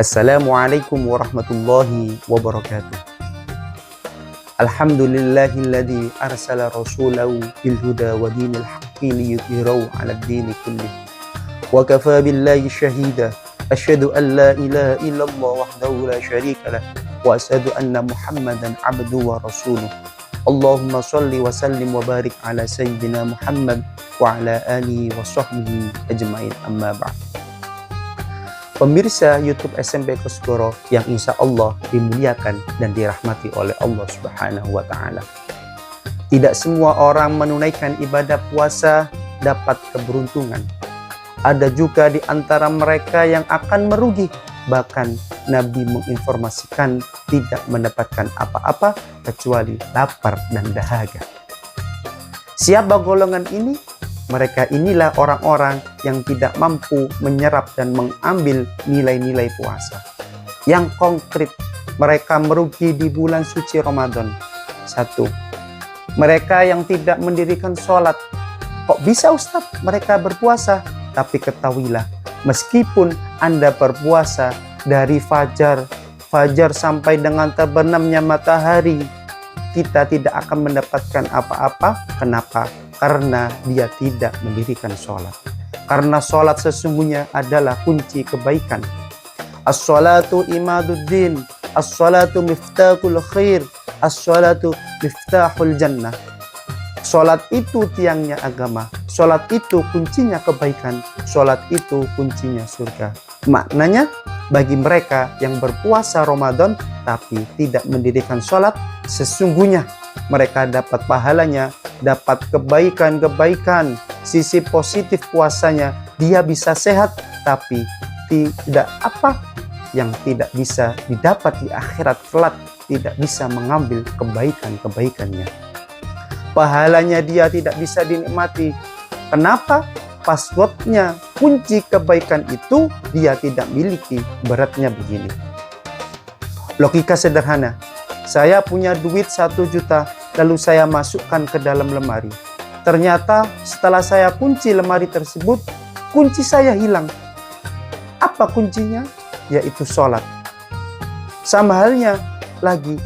Assalamualaikum warahmatullahi wabarakatuh. Alhamdulillahilladzi arsala rasulahu bil huda wa dinil haqqi liyudhhirahu 'alad dini kullih. Wa kafaa billahi shahida. Asyhadu an la ilaha illallah wahdahu la syarika lah wa asyhadu anna Muhammadan 'abduhu wa rasuluh. Allahumma shalli wa sallim wa barik ala sayyidina Muhammad wa ala alihi wa sahbihi ajma'in, amma ba'd. Pemirsa YouTube SMP Kosgoro yang insya Allah dimuliakan dan dirahmati oleh Allah Subhanahu wa Ta'ala. Tidak semua orang menunaikan ibadah puasa dapat keberuntungan. Ada juga di antara mereka yang akan merugi. Bahkan Nabi menginformasikan tidak mendapatkan apa-apa kecuali lapar dan dahaga. Siapa golongan ini? Mereka inilah orang-orang yang tidak mampu menyerap dan mengambil nilai-nilai puasa. Yang konkret, mereka merugi di bulan suci Ramadan. 1. Mereka yang tidak mendirikan sholat. Kok bisa Ustaz mereka berpuasa? Tapi ketahuilah, meskipun Anda berpuasa dari fajar sampai dengan terbenamnya matahari, kita tidak akan mendapatkan apa-apa. Kenapa? Karena dia tidak mendirikan sholat. Karena sholat sesungguhnya adalah kunci kebaikan. As-sholatu imaduddin, as-sholatu miftahul khair, as-sholatu miftahul jannah. Sholat itu tiangnya agama. Sholat itu kuncinya kebaikan. Sholat itu kuncinya surga. Maknanya, bagi mereka yang berpuasa Ramadan tapi tidak mendirikan sholat, sesungguhnya mereka dapat pahalanya, dapat kebaikan-kebaikan. Sisi positif puasanya, dia bisa sehat, tapi tidak apa yang tidak bisa didapat di akhirat kelak, tidak bisa mengambil kebaikan-kebaikannya. Pahalanya dia tidak bisa dinikmati. Kenapa? Passwordnya, kunci kebaikan itu dia tidak miliki. Beratnya begini. Logika sederhana. Saya punya duit 1 juta, lalu saya masukkan ke dalam lemari. Ternyata setelah saya kunci lemari tersebut, kunci saya hilang. Apa kuncinya? Yaitu sholat. Sama halnya lagi,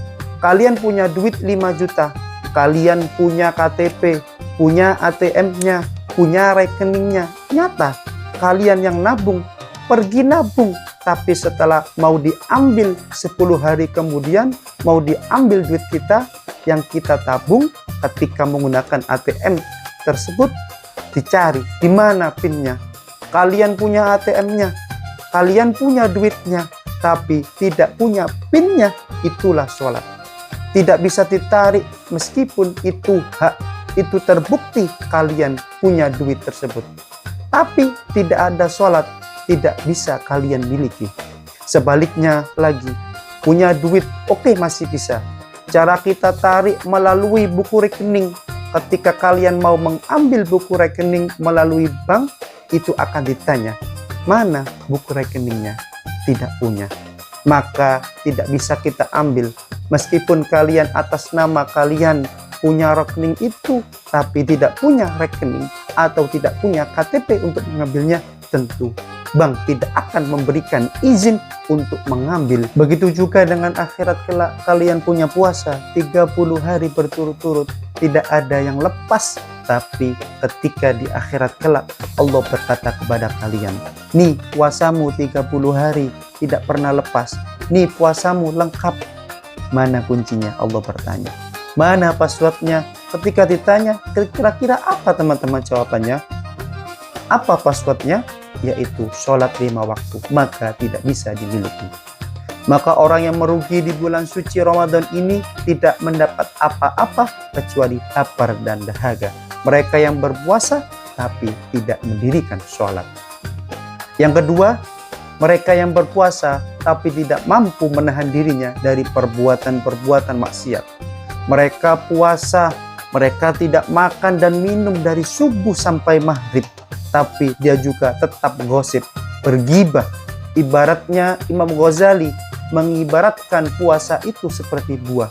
kalian punya duit 5 juta, kalian punya KTP, punya ATM-nya, punya rekeningnya. Nyata, kalian yang nabung, pergi nabung. Tapi setelah mau diambil 10 hari kemudian, mau diambil duit kita yang kita tabung ketika menggunakan ATM tersebut, dicari di mana PIN-nya. Kalian punya ATM-nya, kalian punya duitnya, tapi tidak punya PIN-nya. Itulah sholat. Tidak bisa ditarik meskipun itu hak, itu terbukti kalian punya duit tersebut. Tapi tidak ada sholat, tidak bisa kalian miliki. Sebaliknya lagi, punya duit, oke, masih bisa. Cara kita tarik melalui buku rekening. Ketika kalian mau mengambil buku rekening melalui bank, itu akan ditanya, mana buku rekeningnya? Tidak punya. Maka tidak bisa kita ambil. Meskipun kalian atas nama kalian punya rekening itu, tapi tidak punya rekening atau tidak punya KTP untuk mengambilnya, tentu bank tidak akan memberikan izin untuk mengambil. Begitu juga dengan akhirat kelak. Kalian punya puasa 30 hari berturut-turut, tidak ada yang lepas. Tapi ketika di akhirat kelak, Allah berkata kepada kalian, nih puasamu 30 hari tidak pernah lepas, nih puasamu lengkap. Mana kuncinya? Allah bertanya. Mana passwordnya? Ketika ditanya, kira-kira apa teman-teman jawabannya? Apa passwordnya? Yaitu sholat 5 waktu, maka tidak bisa dimiliki. Maka orang yang merugi di bulan suci Ramadan ini tidak mendapat apa-apa kecuali lapar dan dahaga. Mereka yang berpuasa tapi tidak mendirikan sholat. Yang kedua, mereka yang berpuasa tapi tidak mampu menahan dirinya dari perbuatan-perbuatan maksiat. Mereka puasa, mereka tidak makan dan minum dari subuh sampai maghrib, tapi dia juga tetap gosip, bergibah. Ibaratnya Imam Ghazali mengibaratkan puasa itu seperti buah.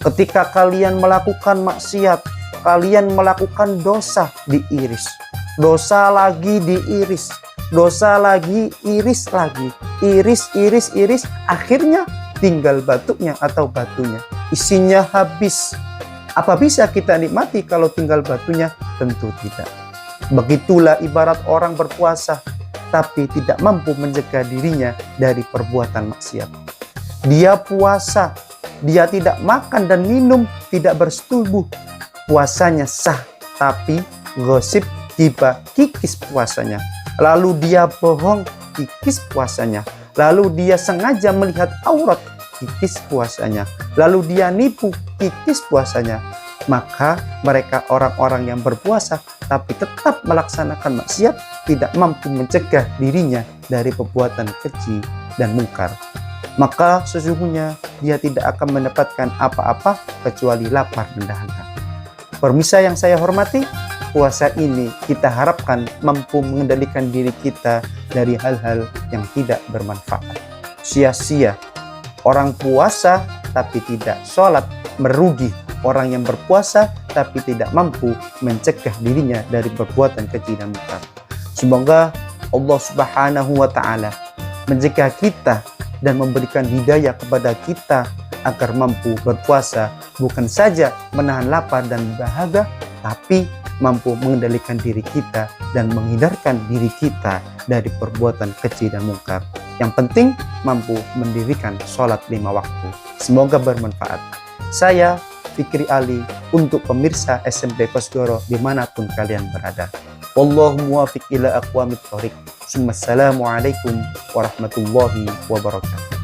Ketika kalian melakukan maksiat, kalian melakukan dosa, diiris. Dosa lagi diiris, dosa lagi, iris lagi. iris, akhirnya tinggal batuknya atau batunya. Isinya habis. Apa bisa kita nikmati kalau tinggal batunya? Tentu tidak. Begitulah ibarat orang berpuasa, tapi tidak mampu mencegah dirinya dari perbuatan maksiat. Dia puasa, dia tidak makan dan minum, tidak bersetubuh. Puasanya sah, tapi gosip, gibah, kikis puasanya. Lalu dia bohong, kikis puasanya. Lalu dia sengaja melihat aurat, kikis puasanya. Lalu dia nipu, kikis puasanya. Maka mereka orang-orang yang berpuasa tapi tetap melaksanakan maksiat, tidak mampu mencegah dirinya dari perbuatan keji dan mungkar. Maka sesungguhnya dia tidak akan mendapatkan apa-apa kecuali lapar dan dahaga. Pemirsa yang saya hormati, puasa ini kita harapkan mampu mengendalikan diri kita dari hal-hal yang tidak bermanfaat. Sia-sia orang puasa tapi tidak sholat, merugi orang yang berpuasa tapi tidak mampu mencegah dirinya dari perbuatan keji dan mungkar. Semoga Allah Subhanahu wa Ta'ala mencegah kita dan memberikan hidayah kepada kita agar mampu berpuasa, bukan saja menahan lapar dan dahaga, tapi mampu mengendalikan diri kita dan menghindarkan diri kita dari perbuatan keji dan mungkar. Yang penting mampu mendirikan sholat 5 waktu. Semoga bermanfaat. Saya Fikri Ali untuk pemirsa SMP Kosgoro dimanapun kalian berada. Wallahu muwafiq ila aqwamit thoriq. Assalamualaikum warahmatullahi wabarakatuh.